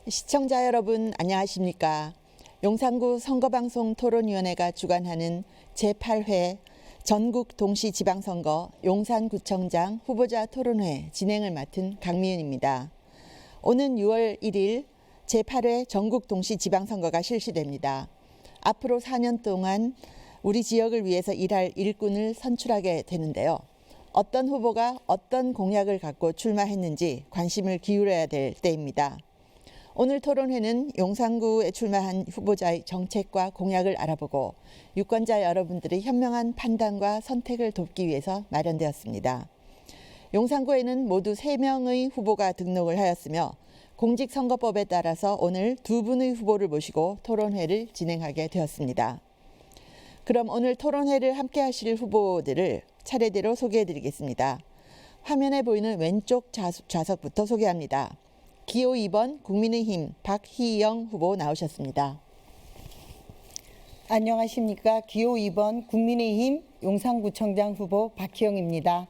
시청자 여러분 안녕하십니까? 용산구 선거방송 토론위원회가 주관하는 제8회 전국 동시지방선거 용산구청장 후보자 토론회 진행을 맡은 강미은입니다. 오는 6월 1일 제8회 전국 동시지방선거가 실시됩니다. 앞으로 4년 동안 우리 지역을 위해서 일할 일꾼을 선출하게 되는데요. 어떤 후보가 어떤 공약을 갖고 출마했는지 관심을 기울여야 될 때입니다. 오늘 토론회는 용산구에 출마한 후보자의 정책과 공약을 알아보고 유권자 여러분들의 현명한 판단과 선택을 돕기 위해서 마련되었습니다. 용산구에는 모두 3명의 후보가 등록을 하였으며 공직선거법에 따라서 오늘 2분의 후보를 모시고 토론회를 진행하게 되었습니다. 그럼 오늘 토론회를 함께 하실 후보들을 차례대로 소개해드리겠습니다. 화면에 보이는 왼쪽 좌석부터 소개합니다. 기호 2번 국민의힘 박희영 후보 나오셨습니다. 안녕하십니까. 기호 2번 국민의힘 용산구청장 후보 박희영입니다.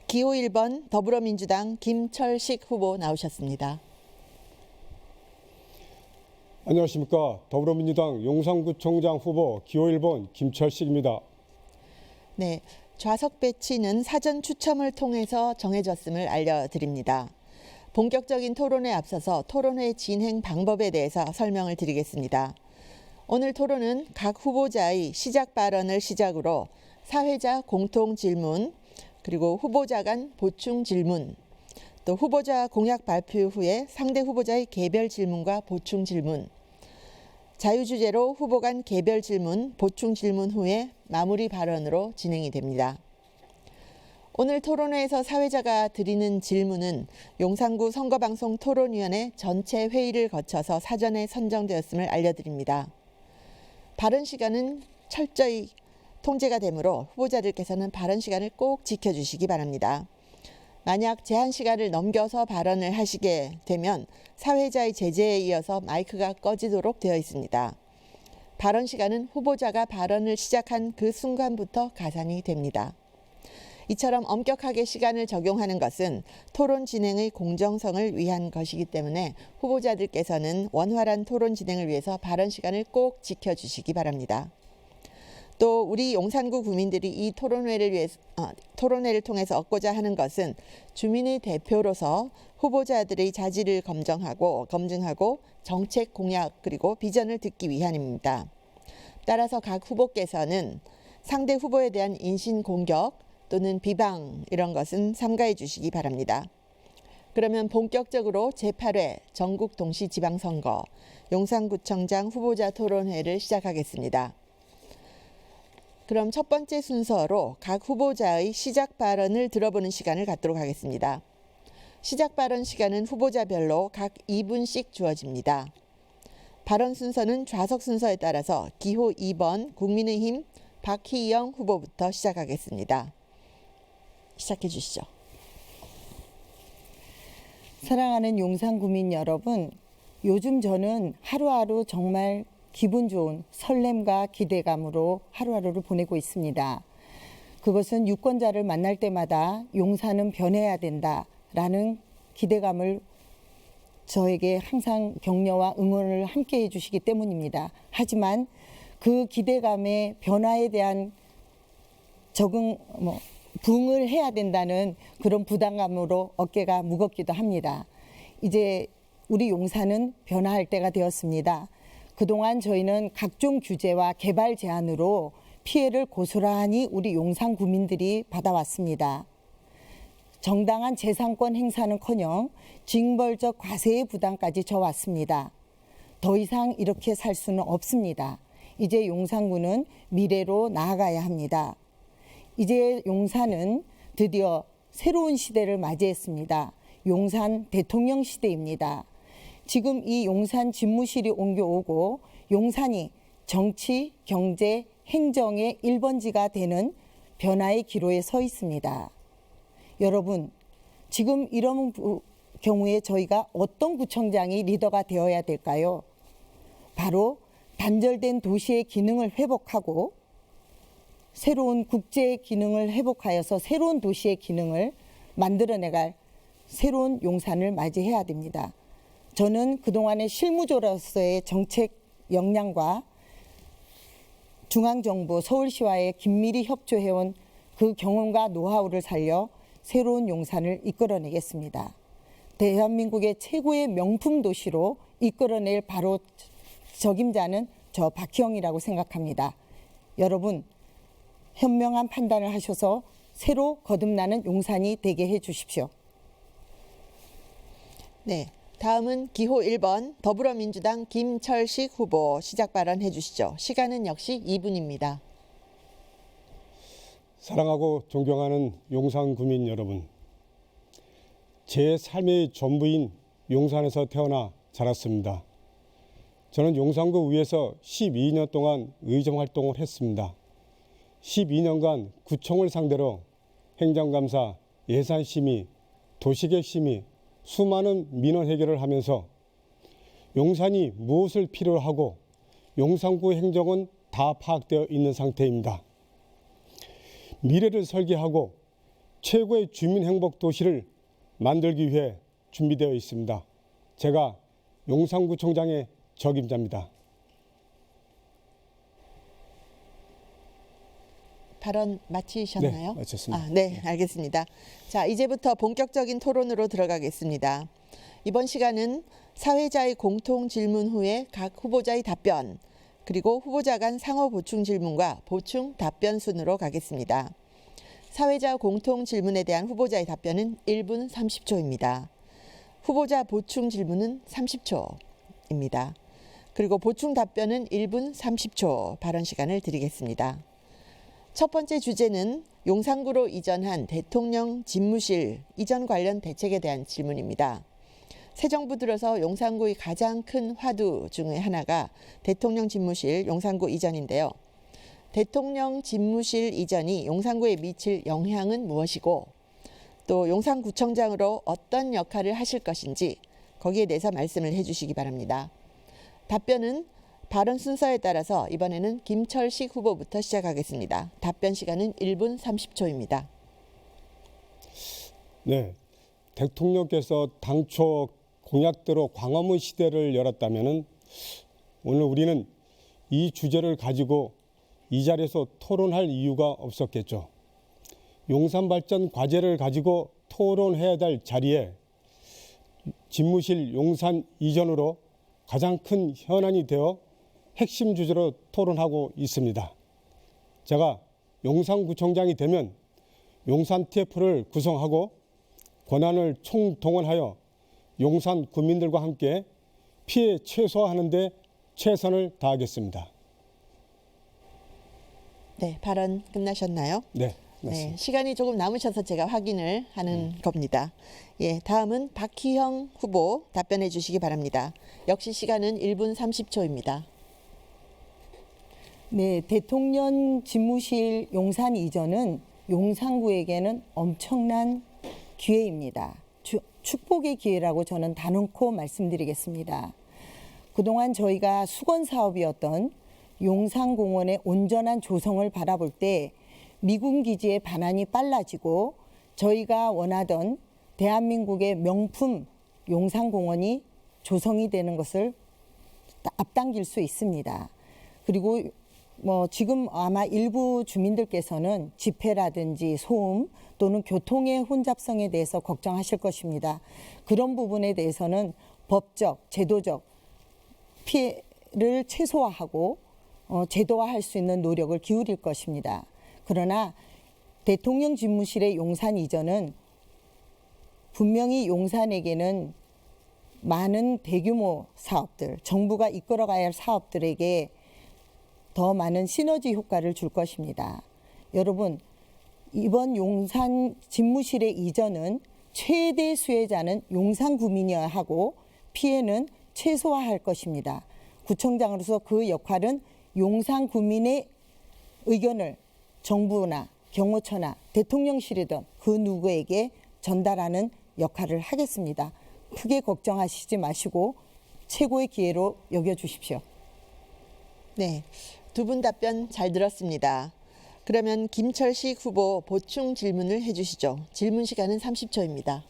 기호 1번 더불어민주당 김철식 후보 나오셨습니다. 안녕하십니까. 더불어민주당 용산구청장 후보 기호 1번 김철식입니다. 네, 좌석 배치는 사전 추첨을 통해서 정해졌음을 알려드립니다. 본격적인 토론에 앞서서 토론회 진행 방법에 대해서 설명을 드리겠습니다. 오늘 토론은 각 후보자의 시작 발언을 시작으로 사회자 공통 질문, 그리고 후보자 간 보충 질문, 또 후보자 공약 발표 후에 상대 후보자의 개별 질문과 보충 질문, 자유주제로 후보 간 개별 질문, 보충 질문 후에 마무리 발언으로 진행이 됩니다. 오늘 토론회에서 사회자가 드리는 질문은 용산구 선거방송 토론위원회 전체 회의를 거쳐서 사전에 선정되었음을 알려드립니다. 발언 시간은 철저히 통제가 되므로 후보자들께서는 발언 시간을 꼭 지켜주시기 바랍니다. 만약 제한 시간을 넘겨서 발언을 하시게 되면 사회자의 제재에 이어서 마이크가 꺼지도록 되어 있습니다. 발언 시간은 후보자가 발언을 시작한 그 순간부터 가산이 됩니다. 이처럼 엄격하게 시간을 적용하는 것은 토론 진행의 공정성을 위한 것이기 때문에 후보자들께서는 원활한 토론 진행을 위해서 발언 시간을 꼭 지켜주시기 바랍니다. 또 우리 용산구 구민들이 이 토론회를 통해서 얻고자 하는 것은 주민의 대표로서 후보자들의 자질을 검증하고 정책 공약 그리고 비전을 듣기 위함입니다. 따라서 각 후보께서는 상대 후보에 대한 인신 공격 또는 비방 이런 것은 삼가해 주시기 바랍니다. 그러면 본격적으로 제8회 전국 동시지방선거 용산구청장 후보자 토론회를 시작하겠습니다. 그럼 첫 번째 순서로 각 후보자의 시작 발언을 들어보는 시간을 갖도록 하겠습니다. 시작 발언 시간은 후보자별로 각 2분씩 주어집니다. 발언 순서는 좌석 순서에 따라서 기호 2번 국민의힘 박희영 후보부터 시작하겠습니다. 시작해 주시죠. 사랑하는 용산구민 여러분, 요즘 저는 하루하루 정말 기분 좋은 설렘과 기대감으로 하루하루를 보내고 있습니다. 그것은 유권자를 만날 때마다 용산은 변해야 된다라는 기대감을 저에게 항상 격려와 응원을 함께 해주시기 때문입니다. 하지만 그 기대감의 변화에 대한 부응을 해야 된다는 그런 부담감으로 어깨가 무겁기도 합니다. 이제 우리 용산은 변화할 때가 되었습니다. 그동안 저희는 각종 규제와 개발 제한으로 피해를 고스란히 우리 용산 구민들이 받아왔습니다. 정당한 재산권 행사는커녕 징벌적 과세의 부담까지 져왔습니다. 더 이상 이렇게 살 수는 없습니다. 이제 용산구는 미래로 나아가야 합니다. 이제 용산은 드디어 새로운 시대를 맞이했습니다. 용산 대통령 시대입니다. 지금 이 용산 집무실이 옮겨오고 용산이 정치, 경제, 행정의 1번지가 되는 변화의 기로에 서 있습니다. 여러분, 지금 이런 경우에 저희가 어떤 구청장이 리더가 되어야 될까요? 바로 단절된 도시의 기능을 회복하고 새로운 국제의 기능을 회복하여서 새로운 도시의 기능을 만들어내갈 새로운 용산을 맞이해야 됩니다. 저는 그동안의 실무조로서의 정책 역량과 중앙정부 서울시와의 긴밀히 협조해온 그 경험과 노하우를 살려 새로운 용산을 이끌어내겠습니다. 대한민국의 최고의 명품 도시로 이끌어낼 바로 적임자는 저 박희영이라고 생각합니다. 여러분, 현명한 판단을 하셔서 새로 거듭나는 용산이 되게 해주십시오. 네, 다음은 기호 1번 더불어민주당 김철식 후보 시작 발언해 주시죠. 시간은 역시 2분입니다. 사랑하고 존경하는 용산구민 여러분, 제 삶의 전부인 용산에서 태어나 자랐습니다. 저는 용산구 의회에서 12년 동안 의정 활동을 했습니다. 12년간 구청을 상대로 행정감사, 예산심의, 도시계획심의, 수많은 민원 해결을 하면서 용산이 무엇을 필요로 하고 용산구 행정은 다 파악되어 있는 상태입니다. 미래를 설계하고 최고의 주민 행복 도시를 만들기 위해 준비되어 있습니다. 제가 용산구청장의 적임자입니다. 발언 마치셨나요? 네, 마쳤습니다. 네, 알겠습니다. 자, 이제부터 본격적인 토론으로 들어가겠습니다. 이번 시간은 사회자의 공통 질문 후에 각 후보자의 답변, 그리고 후보자 간 상호 보충 질문과 보충 답변 순으로 가겠습니다. 사회자 공통 질문에 대한 후보자의 답변은 1분 30초입니다. 후보자 보충 질문은 30초입니다. 그리고 보충 답변은 1분 30초 발언 시간을 드리겠습니다. 첫 번째 주제는 용산구로 이전한 대통령 집무실 이전 관련 대책에 대한 질문입니다. 새 정부 들어서 용산구의 가장 큰 화두 중의 하나가 대통령 집무실 용산구 이전인데요. 대통령 집무실 이전이 용산구에 미칠 영향은 무엇이고 또 용산구청장으로 어떤 역할을 하실 것인지 거기에 대해서 말씀을 해주시기 바랍니다. 답변은 발언 순서에 따라서 이번에는 김철식 후보부터 시작하겠습니다. 답변 시간은 1분 30초입니다. 네, 대통령께서 당초 공약대로 광화문 시대를 열었다면 오늘 우리는 이 주제를 가지고 이 자리에서 토론할 이유가 없었겠죠. 용산 발전 과제를 가지고 토론해야 될 자리에 집무실 용산 이전으로 가장 큰 현안이 되어 핵심 주제로 토론하고 있습니다. 제가 용산구청장이 되면 용산 TF를 구성하고 권한을 총동원하여 용산 구민들과 함께 피해 최소화하는 데 최선을 다하겠습니다. 네, 발언 끝나셨나요? 네, 맞습니다. 네, 시간이 조금 남으셔서 제가 확인을 하는 겁니다. 예, 다음은 박희영 후보 답변해 주시기 바랍니다. 역시 시간은 1분 30초입니다. 네, 대통령 집무실 용산 이전은 용산구에게는 엄청난 기회입니다. 축복의 기회라고 저는 단언코 말씀드리겠습니다. 그동안 저희가 수건 사업이었던 용산공원의 온전한 조성을 바라볼 때 미군 기지의 반환이 빨라지고 저희가 원하던 대한민국의 명품 용산공원이 조성이 되는 것을 앞당길 수 있습니다. 그리고 지금 아마 일부 주민들께서는 집회라든지 소음 또는 교통의 혼잡성에 대해서 걱정하실 것입니다. 그런 부분에 대해서는 법적, 제도적 피해를 최소화하고 제도화할 수 있는 노력을 기울일 것입니다. 그러나 대통령 집무실의 용산 이전은 분명히 용산에게는 많은 대규모 사업들, 정부가 이끌어가야 할 사업들에게 더 많은 시너지 효과를 줄 것입니다. 여러분, 이번 용산 집무실의 이전은 최대 수혜자는 용산 구민이어야 하고 피해는 최소화할 것입니다. 구청장으로서 그 역할은 용산 구민의 의견을 정부나 경호처나 대통령실이든 그 누구에게 전달하는 역할을 하겠습니다. 크게 걱정하시지 마시고 최고의 기회로 여겨주십시오. 네, 두 분 답변 잘 들었습니다. 그러면 김철식 후보 보충 질문을 해주시죠. 질문 시간은 30초입니다.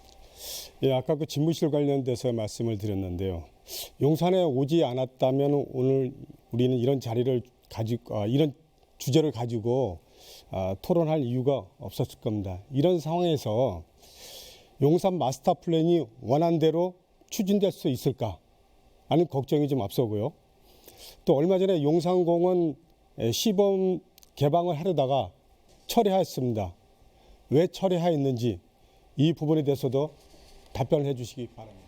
예, 아까 그 집무실 관련돼서 말씀을 드렸는데요. 용산에 오지 않았다면 오늘 우리는 이런 자리를 가지고 이런 주제를 가지고 토론할 이유가 없었을 겁니다. 이런 상황에서 용산 마스터 플랜이 원안대로 추진될 수 있을까 하는 걱정이 좀 앞서고요. 또 얼마 전에 용산공원 시범 개방을 하려다가 철회하였습니다. 왜 철회하였는지 이 부분에 대해서도 답변을 해주시기 바랍니다.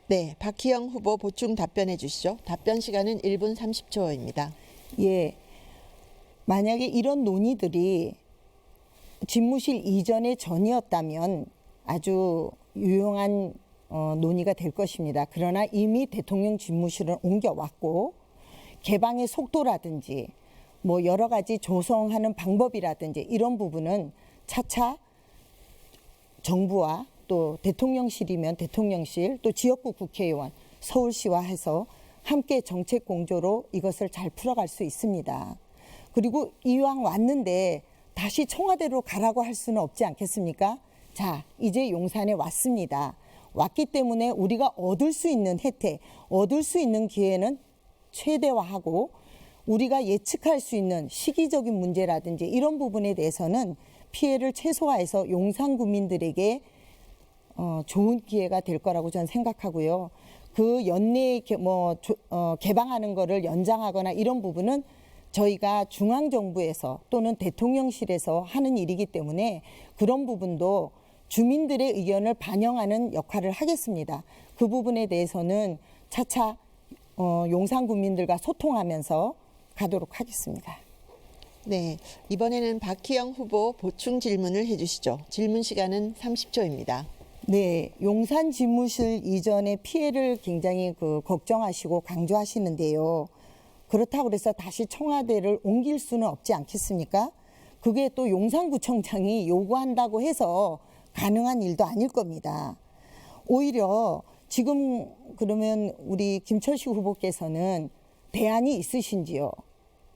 네, 박희영 후보 보충 답변해 주시죠. 답변 시간은 1분 30초입니다. 예, 만약에 이런 논의들이 집무실 이전의 전이었다면 아주 유용한 논의가 될 것입니다. 그러나 이미 대통령 집무실은 옮겨왔고 개방의 속도라든지 뭐 여러 가지 조성하는 방법이라든지 이런 부분은 차차 정부와 또 대통령실이면 대통령실, 또 지역구 국회의원, 서울시와 해서 함께 정책 공조로 이것을 잘 풀어갈 수 있습니다. 그리고 이왕 왔는데 다시 청와대로 가라고 할 수는 없지 않겠습니까? 자, 이제 용산에 왔습니다. 왔기 때문에 우리가 얻을 수 있는 혜택, 얻을 수 있는 기회는 최대화하고 우리가 예측할 수 있는 시기적인 문제라든지 이런 부분에 대해서는 피해를 최소화해서 용산 구민들에게 좋은 기회가 될 거라고 저는 생각하고요. 그 연내에 개방하는 거를 연장하거나 이런 부분은 저희가 중앙정부에서 또는 대통령실에서 하는 일이기 때문에 그런 부분도 주민들의 의견을 반영하는 역할을 하겠습니다. 그 부분에 대해서는 차차 용산 구민들과 소통하면서 가도록 하겠습니다. 네, 이번에는 박희영 후보 보충 질문을 해주시죠. 질문 시간은 30초입니다. 네, 용산 집무실 이전의 피해를 굉장히 걱정하시고 강조하시는데요. 그렇다고 해서 다시 청와대를 옮길 수는 없지 않겠습니까? 그게 또 용산구청장이 요구한다고 해서 가능한 일도 아닐 겁니다. 오히려 지금 그러면 우리 김철식 후보께서는 대안이 있으신지요?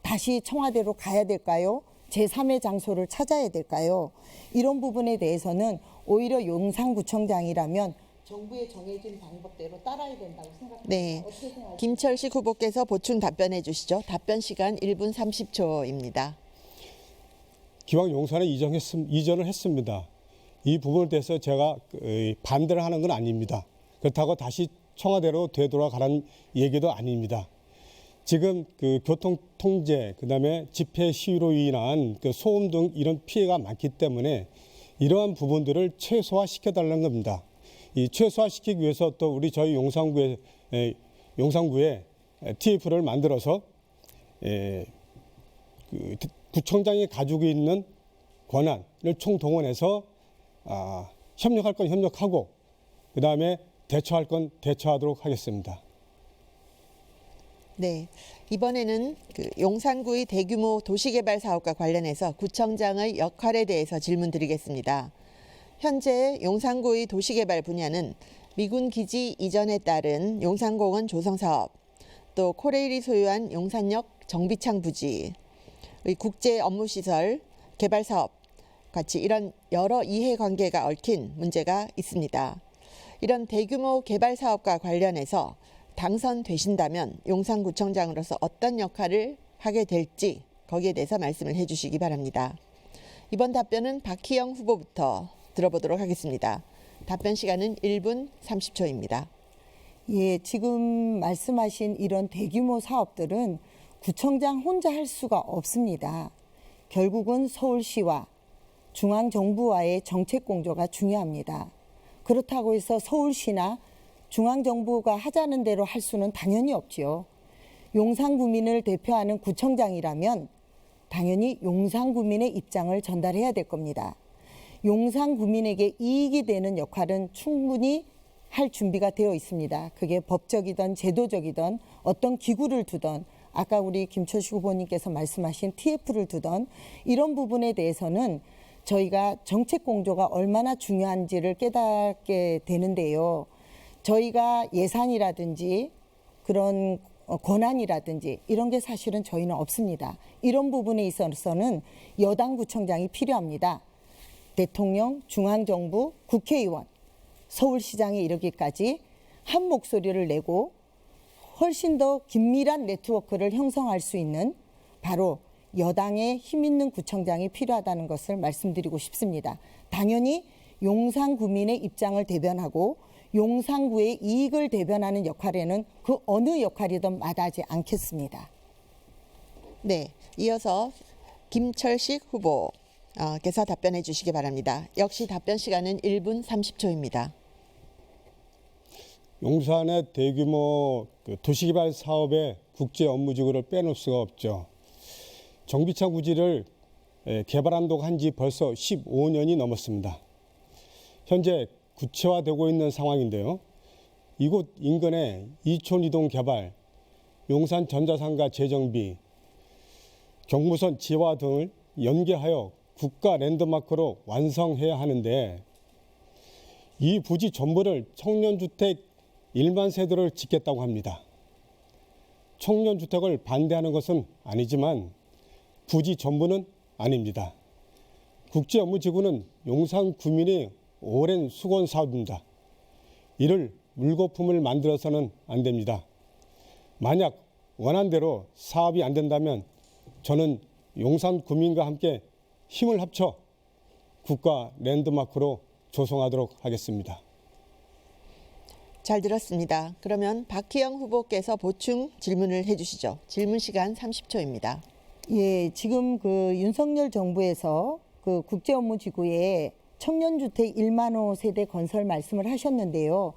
다시 청와대로 가야 될까요? 제3의 장소를 찾아야 될까요? 이런 부분에 대해서는 오히려 용산구청장이라면 정부의 정해진 방법대로 따라야 된다고 생각합니다. 네, 어떻게 생각하세요? 김철식 후보께서 보충 답변해 주시죠. 답변 시간 1분 30초입니다. 기왕 용산에 이전을 했습니다. 이 부분에 대해서 제가 반대를 하는 건 아닙니다. 그렇다고 다시 청와대로 되돌아가라는 얘기도 아닙니다. 지금 그 교통 통제, 그다음에 집회 시위로 인한 그 소음 등 이런 피해가 많기 때문에 이러한 부분들을 최소화시켜달라는 겁니다. 이 최소화시키기 위해서 또 저희 용산구에 TF를 만들어서 구청장이 가지고 있는 권한을 총동원해서 협력할 건 협력하고 그다음에 대처할 건 대처하도록 하겠습니다. 네, 이번에는 용산구의 대규모 도시개발 사업과 관련해서 구청장의 역할에 대해서 질문드리겠습니다. 현재 용산구의 도시개발 분야는 미군 기지 이전에 따른 용산공원 조성 사업, 또 코레일이 소유한 용산역 정비창 부지의 국제 업무시설 개발 사업 같이 이런 여러 이해관계가 얽힌 문제가 있습니다. 이런 대규모 개발 사업과 관련해서 당선되신다면 용산구청장으로서 어떤 역할을 하게 될지 거기에 대해서 말씀을 해주시기 바랍니다. 이번 답변은 박희영 후보부터 들어보도록 하겠습니다. 답변 시간은 1분 30초입니다. 예, 지금 말씀하신 이런 대규모 사업들은 구청장 혼자 할 수가 없습니다. 결국은 서울시와 중앙정부와의 정책 공조가 중요합니다. 그렇다고 해서 서울시나 중앙정부가 하자는 대로 할 수는 당연히 없지요. 용산구민을 대표하는 구청장이라면 당연히 용산구민의 입장을 전달해야 될 겁니다. 용산구민에게 이익이 되는 역할은 충분히 할 준비가 되어 있습니다. 그게 법적이든 제도적이든 어떤 기구를 두든 아까 우리 김철식 후보님께서 말씀하신 TF를 두든 이런 부분에 대해서는 저희가 정책 공조가 얼마나 중요한지를 깨닫게 되는데요. 저희가 예산이라든지 그런 권한이라든지 이런 게 사실은 저희는 없습니다. 이런 부분에 있어서는 여당 구청장이 필요합니다. 대통령, 중앙정부, 국회의원, 서울시장에 이르기까지 한 목소리를 내고 훨씬 더 긴밀한 네트워크를 형성할 수 있는 바로 여당의 힘 있는 구청장이 필요하다는 것을 말씀드리고 싶습니다. 당연히 용산 구민의 입장을 대변하고 용산구의 이익을 대변하는 역할에는 그 어느 역할이든 마다하지 않겠습니다. 네, 이어서 김철식 후보께서 답변해 주시기 바랍니다. 역시 답변 시간은 1분 30초입니다. 용산의 대규모 도시개발 사업의 국제 업무지구를 빼놓을 수가 없죠. 정비창 구지를 개발한다고 한 지 벌써 15년이 넘었습니다. 현재 구체화되고 있는 상황인데요. 이곳 인근에 이촌이동 개발, 용산 전자상가 재정비, 경부선 지화 등을 연계하여 국가 랜드마크로 완성해야 하는데 이 부지 전부를 청년주택 1만 세대를 짓겠다고 합니다. 청년주택을 반대하는 것은 아니지만 부지 전부는 아닙니다. 국제업무지구는 용산 구민의 오랜 수건 사업입니다. 이를 물거품을 만들어서는 안 됩니다. 만약 원한대로 사업이 안 된다면 저는 용산 구민과 함께 힘을 합쳐 국가 랜드마크로 조성하도록 하겠습니다. 잘 들었습니다. 그러면 박희영 후보께서 보충 질문을 해주시죠. 질문 시간 30초입니다. 예, 지금 그 윤석열 정부에서 그 국제업무지구에 청년주택 1만 호 세대 건설 말씀을 하셨는데요.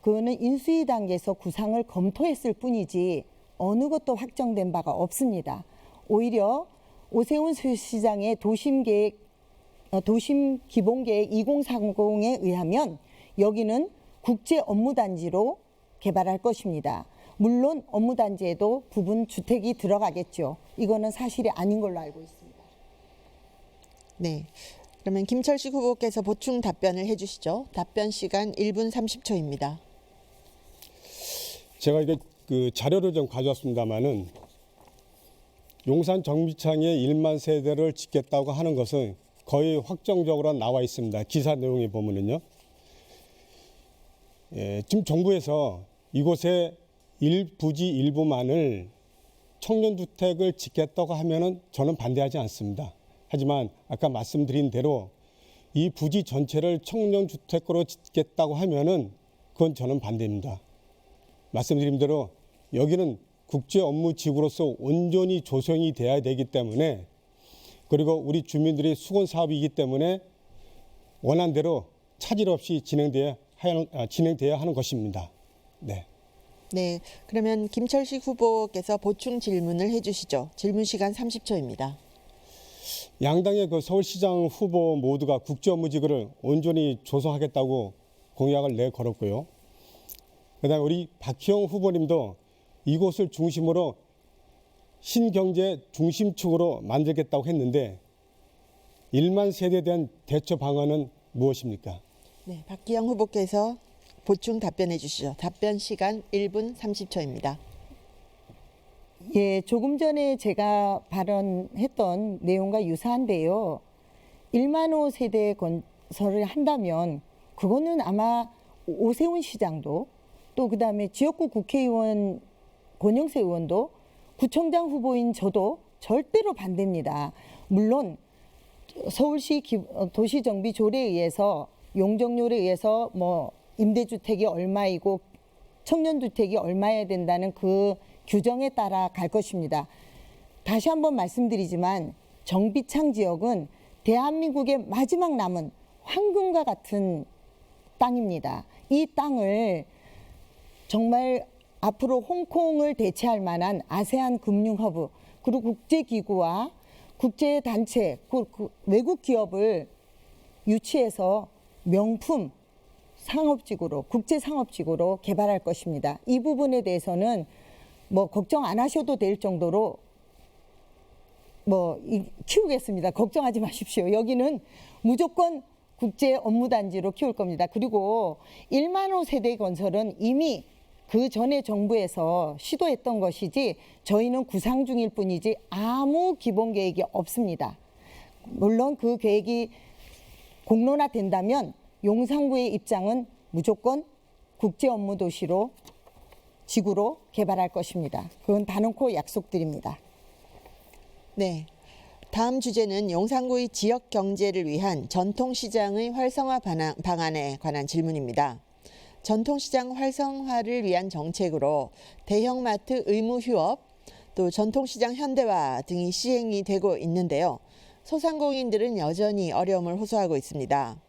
그거는 인수위 단계에서 구상을 검토했을 뿐이지 어느 것도 확정된 바가 없습니다. 오히려 오세훈 시장의 도심 기본계획 2030에 의하면 여기는 국제 업무단지로 개발할 것입니다. 물론 업무단지에도 부분 주택이 들어가겠죠. 이거는 사실이 아닌 걸로 알고 있습니다. 네, 그러면 김철식 후보께서 보충 답변을 해주시죠. 답변 시간 1분 30초입니다. 제가 이게 그 자료를 좀 가져왔습니다만은 용산 정비창에 1만 세대를 짓겠다고 하는 것은 거의 확정적으로 나와 있습니다. 기사 내용에 보면은요. 지금 정부에서 이곳에 부지 일부만을 청년주택을 짓겠다고 하면은 저는 반대하지 않습니다. 하지만 아까 말씀드린 대로 이 부지 전체를 청년주택으로 짓겠다고 하면은 그건 저는 반대입니다. 말씀드린 대로 여기는 국제업무지구로서 온전히 조성이 돼야 되기 때문에 그리고 우리 주민들이 수건 사업이기 때문에 원한대로 차질 없이 진행돼야 하는 것입니다. 네. 네, 그러면 김철식 후보께서 보충 질문을 해주시죠. 질문 시간 30초입니다. 양당의 그 서울시장 후보 모두가 국제업무지구를 온전히 조성하겠다고 공약을 내걸었고요. 그다음에 우리 박희영 후보님도 이곳을 중심으로 신경제 중심축으로 만들겠다고 했는데 1만 세대에 대한 대처 방안은 무엇입니까? 네, 박기영 후보께서 보충 답변해 주시죠. 답변 시간 1분 30초입니다. 예, 조금 전에 제가 발언했던 내용과 유사한데요. 1만 호 세대 건설을 한다면 그거는 아마 오세훈 시장도 또 그다음에 지역구 국회의원 권영세 의원도 구청장 후보인 저도 절대로 반대입니다. 물론 서울시 도시정비조례에 의해서 용적률에 의해서 뭐 임대주택이 얼마이고 청년주택이 얼마여야 된다는 그 규정에 따라 갈 것입니다. 다시 한번 말씀드리지만 정비창 지역은 대한민국의 마지막 남은 황금과 같은 땅입니다. 이 땅을 정말 앞으로 홍콩을 대체할 만한 아세안 금융허브 그리고 국제기구와 국제단체, 외국 기업을 유치해서 명품 상업지구로 국제상업지구로 개발할 것입니다. 이 부분에 대해서는 뭐 걱정 안 하셔도 될 정도로 키우겠습니다. 걱정하지 마십시오. 여기는 무조건 국제 업무단지로 키울 겁니다. 그리고 1만 호 세대 건설은 이미 그 전에 정부에서 시도했던 것이지 저희는 구상 중일 뿐이지 아무 기본 계획이 없습니다. 물론 그 계획이 공론화된다면 용산구의 입장은 무조건 국제 업무 도시로 지구로 개발할 것입니다. 그건 단언코 약속드립니다. 네. 다음 주제는 용산구의 지역 경제를 위한 전통시장의 활성화 방안에 관한 질문입니다. 전통시장 활성화를 위한 정책으로 대형마트 의무 휴업, 또 전통시장 현대화 등이 시행이 되고 있는데요. 소상공인들은 여전히 어려움을 호소하고 있습니다.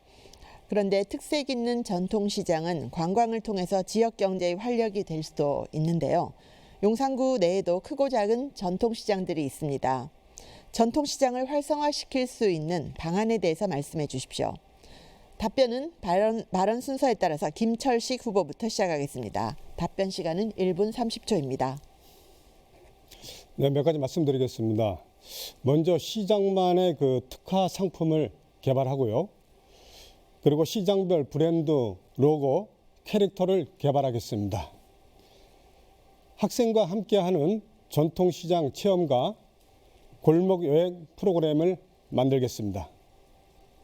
그런데 특색 있는 전통시장은 관광을 통해서 지역 경제의 활력이 될 수도 있는데요. 용산구 내에도 크고 작은 전통시장들이 있습니다. 전통시장을 활성화시킬 수 있는 방안에 대해서 말씀해 주십시오. 답변은 발언 순서에 따라서 김철식 후보부터 시작하겠습니다. 답변 시간은 1분 30초입니다. 네, 몇 가지 말씀드리겠습니다. 먼저 시장만의 그 특화 상품을 개발하고요. 그리고 시장별 브랜드, 로고, 캐릭터를 개발하겠습니다. 학생과 함께하는 전통시장 체험과 골목 여행 프로그램을 만들겠습니다.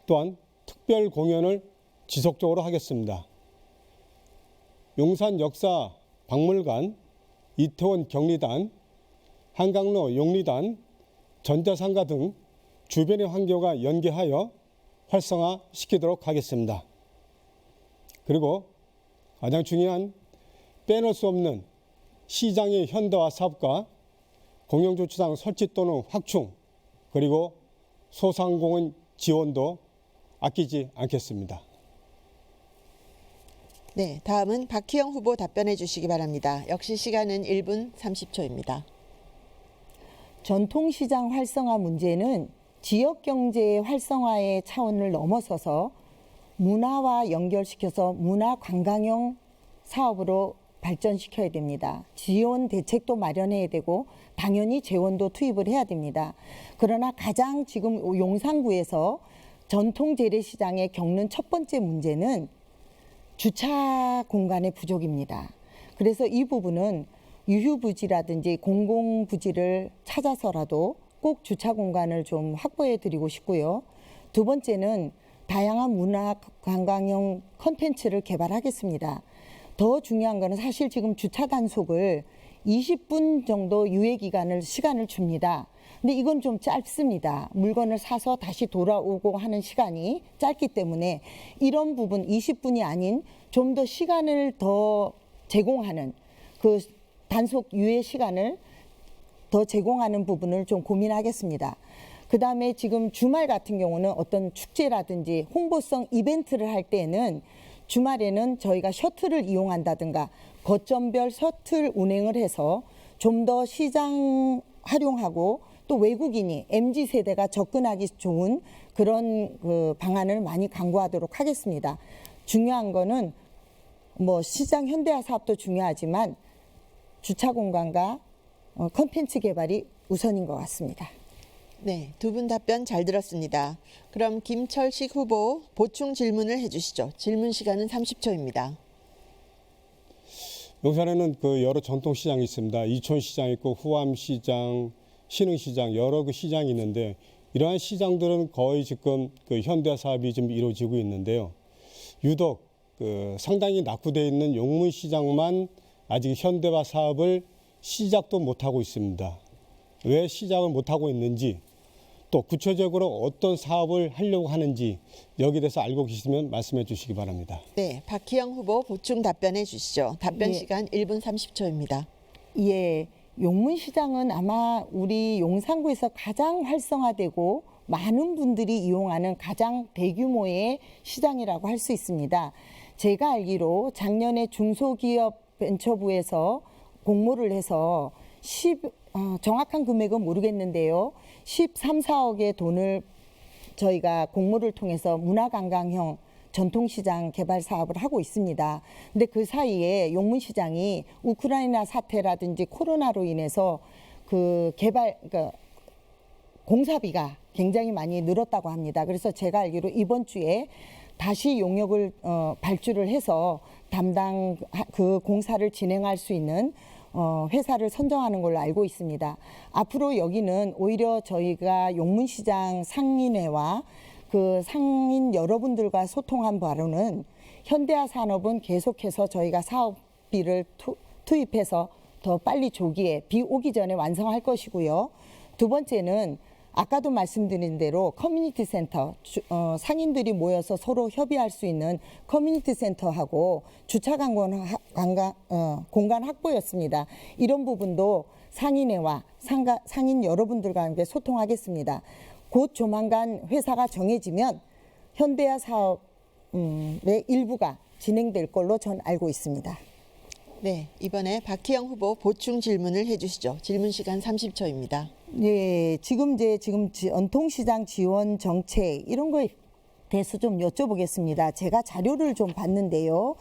또한 특별 공연을 지속적으로 하겠습니다. 용산 역사 박물관, 이태원 경리단, 한강로 용리단, 전자상가 등 주변의 환경과 연계하여 활성화시키도록 하겠습니다. 그리고 가장 중요한 빼놓을 수 없는 시장의 현대화 사업과 공영주차장 설치 또는 확충, 그리고 소상공인 지원도 아끼지 않겠습니다. 네, 다음은 박희영 후보 답변해 주시기 바랍니다. 역시 시간은 1분 30초입니다. 전통시장 활성화 문제는 지역경제의 활성화의 차원을 넘어서서 문화와 연결시켜서 문화관광형 사업으로 발전시켜야 됩니다. 지원 대책도 마련해야 되고 당연히 재원도 투입을 해야 됩니다. 그러나 가장 지금 용산구에서 전통재래시장에 겪는 첫 번째 문제는 주차 공간의 부족입니다. 그래서 이 부분은 유휴부지라든지 공공부지를 찾아서라도 꼭 주차 공간을 좀 확보해 드리고 싶고요. 두 번째는 다양한 문화관광형 콘텐츠를 개발하겠습니다. 더 중요한 거는 사실 지금 주차 단속을 20분 정도 시간을 줍니다. 근데 이건 좀 짧습니다. 물건을 사서 다시 돌아오고 하는 시간이 짧기 때문에 이런 부분 20분이 아닌 좀 더 시간을 더 제공하는 그 단속 유예 시간을 더 제공하는 부분을 좀 고민하겠습니다. 그다음에 지금 주말 같은 경우는 어떤 축제라든지 홍보성 이벤트를 할 때는 주말에는 저희가 셔틀을 이용한다든가 거점별 셔틀 운행을 해서 좀 더 시장 활용하고 또 외국인이 MZ세대가 접근하기 좋은 그런 그 방안을 많이 강구하도록 하겠습니다. 중요한 거는 뭐 시장 현대화 사업도 중요하지만 주차 공간과 콘텐츠 개발이 우선인 것 같습니다. 네, 두 분 답변 잘 들었습니다. 그럼 김철식 후보 보충 질문을 해주시죠. 질문 시간은 30초입니다. 용산에는 그 여러 전통시장이 있습니다. 이촌시장 있고 후암시장, 신흥시장 여러 그 시장이 있는데 이러한 시장들은 거의 지금 그 현대화 사업이 좀 이루어지고 있는데요. 유독 그 상당히 낙후되어 있는 용문시장만 아직 현대화 사업을 시작도 못하고 있습니다. 왜 시작을 못하고 있는지 또 구체적으로 어떤 사업을 하려고 하는지 여기에 대해서 알고 계시면 말씀해 주시기 바랍니다. 네, 박희영 후보 보충 답변해 주시죠. 답변 예. 시간 1분 30초입니다. 예, 용문시장은 아마 우리 용산구에서 가장 활성화되고 많은 분들이 이용하는 가장 대규모의 시장이라고 할 수 있습니다. 제가 알기로 작년에 중소기업 벤처부에서 공모를 해서 정확한 금액은 모르겠는데요. 13, 4억의 돈을 저희가 공모를 통해서 문화관광형 전통시장 개발 사업을 하고 있습니다. 근데 그 사이에 용문시장이 우크라이나 사태라든지 코로나로 인해서 그러니까 공사비가 굉장히 많이 늘었다고 합니다. 그래서 제가 알기로 이번 주에 다시 용역을 발주를 해서 담당 그 공사를 진행할 수 있는 회사를 선정하는 걸로 알고 있습니다. 앞으로 여기는 오히려 저희가 용문시장 상인회와 그 상인 여러분들과 소통한 바로는 현대화 산업은 계속해서 저희가 사업비를 투입해서 더 빨리 조기에 비 오기 전에 완성할 것이고요. 두 번째는 아까도 말씀드린 대로 커뮤니티 센터, 상인들이 모여서 서로 협의할 수 있는 커뮤니티 센터하고 주차 공간 확보였습니다. 이런 부분도 상인회와 상인 여러분들과 함께 소통하겠습니다. 곧 조만간 회사가 정해지면 현대화 사업의 일부가 진행될 걸로 전 알고 있습니다. 네, 이번에 박희영 후보 보충 질문을 해주시죠. 질문 시간 30초입니다. 네, 지금 전통시장 지원 정책 이런 거에 대해서 좀 여쭤보겠습니다. 제가 자료를 좀 봤는데요.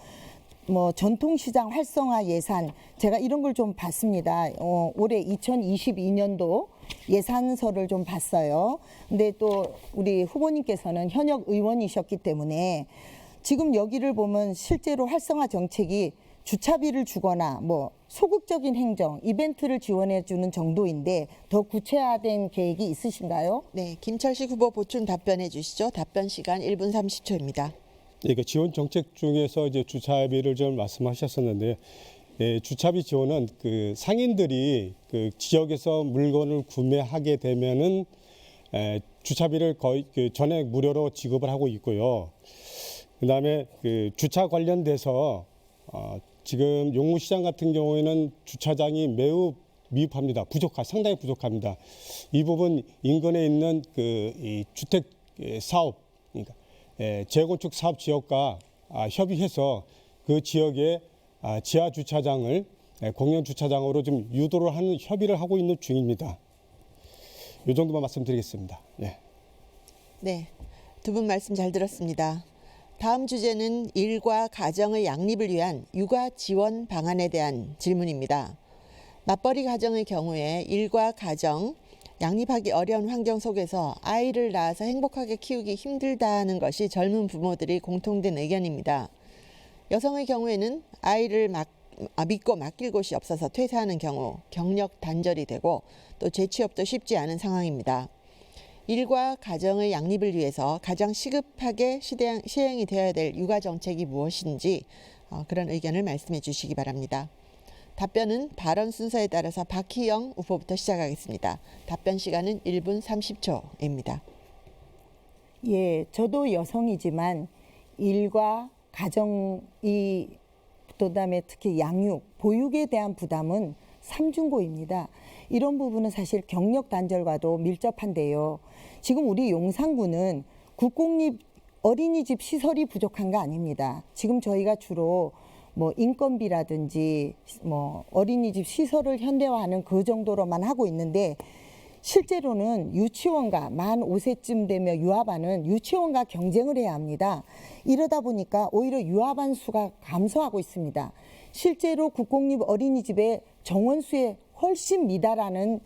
전통시장 활성화 예산 제가 이런 걸 좀 봤습니다. 올해 2022년도 예산서를 좀 봤어요. 근데 또 우리 후보님께서는 현역 의원이셨기 때문에 지금 여기를 보면 실제로 활성화 정책이 주차비를 주거나 소극적인 행정, 이벤트를 지원해 주는 정도인데 더 구체화된 계획이 있으신가요? 네, 김철식 후보 보충 답변해 주시죠. 답변 시간 1분 30초입니다. 예, 그 지원 정책 중에서 이제 주차비를 좀 말씀하셨었는데, 주차비 지원은 그 상인들이 그 지역에서 물건을 구매하게 되면은 주차비를 거의 그 전액 무료로 지급을 하고 있고요. 그다음에 그 주차 관련돼서 지금 용무시장 같은 경우에는 주차장이 매우 미흡합니다. 상당히 부족합니다. 이 부분 인근에 있는 이 주택 사업, 그러니까 재건축 사업 지역과 협의해서 그 지역에 지하 주차장을 공영 주차장으로 좀 유도를 하는 협의를 하고 있는 중입니다. 이 정도만 말씀드리겠습니다. 네. 네, 두 분 말씀 잘 들었습니다. 다음 주제는 일과 가정의 양립을 위한 육아 지원 방안에 대한 질문입니다. 맞벌이 가정의 경우에 일과 가정, 양립하기 어려운 환경 속에서 아이를 낳아서 행복하게 키우기 힘들다는 것이 젊은 부모들이 공통된 의견입니다. 여성의 경우에는 아이를 믿고 맡길 곳이 없어서 퇴사하는 경우 경력 단절이 되고 또 재취업도 쉽지 않은 상황입니다. 일과 가정의 양립을 위해서 가장 시급하게 시행이 되어야 될 육아 정책이 무엇인지 그런 의견을 말씀해 주시기 바랍니다. 답변은 발언 순서에 따라서 박희영 후보부터 시작하겠습니다. 답변 시간은 1분 30초입니다. 예, 저도 여성이지만 일과 가정이 그다음에 특히 양육, 보육에 대한 부담은 삼중고입니다. 이런 부분은 사실 경력 단절과도 밀접한데요. 지금 우리 용산구는 국공립 어린이집 시설이 부족한 거 아닙니다. 지금 저희가 주로 인건비라든지 어린이집 시설을 현대화하는 그 정도로만 하고 있는데 실제로는 유치원과 만 5세쯤 되면 유아반은 유치원과 경쟁을 해야 합니다. 이러다 보니까 오히려 유아반 수가 감소하고 있습니다. 실제로 국공립 어린이집의 정원수에 훨씬 미달하는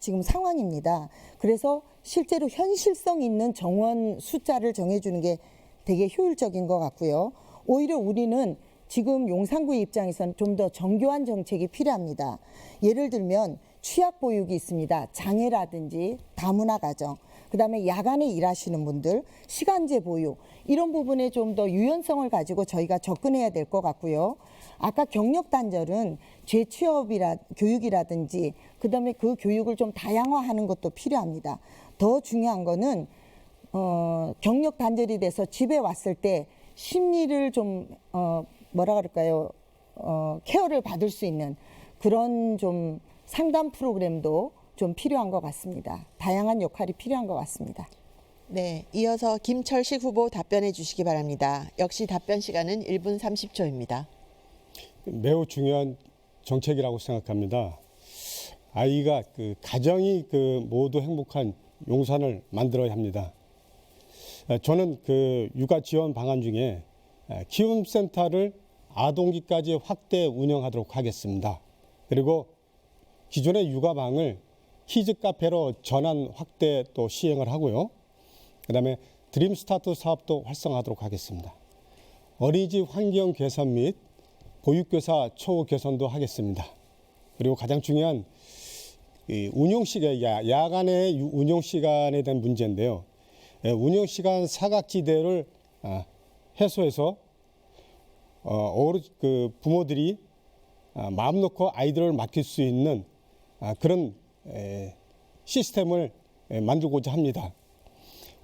지금 상황입니다. 그래서 실제로 현실성 있는 정원 숫자를 정해주는 게 되게 효율적인 것 같고요. 오히려 우리는 지금 용산구의 입장에서는 좀 더 정교한 정책이 필요합니다. 예를 들면 취약보육이 있습니다. 장애라든지 다문화 가정, 그다음에 야간에 일하시는 분들, 시간제 보육 이런 부분에 좀 더 유연성을 가지고 저희가 접근해야 될 것 같고요. 아까 경력 단절은 교육이라든지 그다음에 그 교육을 좀 다양화하는 것도 필요합니다. 더 중요한 거는 경력 단절이 돼서 집에 왔을 때 심리를 좀 케어를 받을 수 있는 그런 좀 상담 프로그램도 좀 필요한 것 같습니다. 다양한 역할이 필요한 것 같습니다. 네, 이어서 김철식 후보 답변해 주시기 바랍니다. 역시 답변 시간은 1분 30초입니다. 매우 중요한 정책이라고 생각합니다. 아이가 가정이 모두 행복한 용산을 만들어야 합니다. 저는 육아 지원 방안 중에 키움센터를 아동기까지 확대 운영하도록 하겠습니다. 그리고 기존의 육아방을 키즈 카페로 전환 확대 또 시행을 하고요. 그다음에 드림스타트 사업도 활성화하도록 하겠습니다. 어린이집 환경 개선 및 보육교사 처우 개선도 하겠습니다. 그리고 가장 중요한 야간의 운영 시간에 대한 문제인데요. 운영 시간 사각지대를 해소해서 부모들이 마음 놓고 아이들을 맡길 수 있는 그런 시스템을 만들고자 합니다.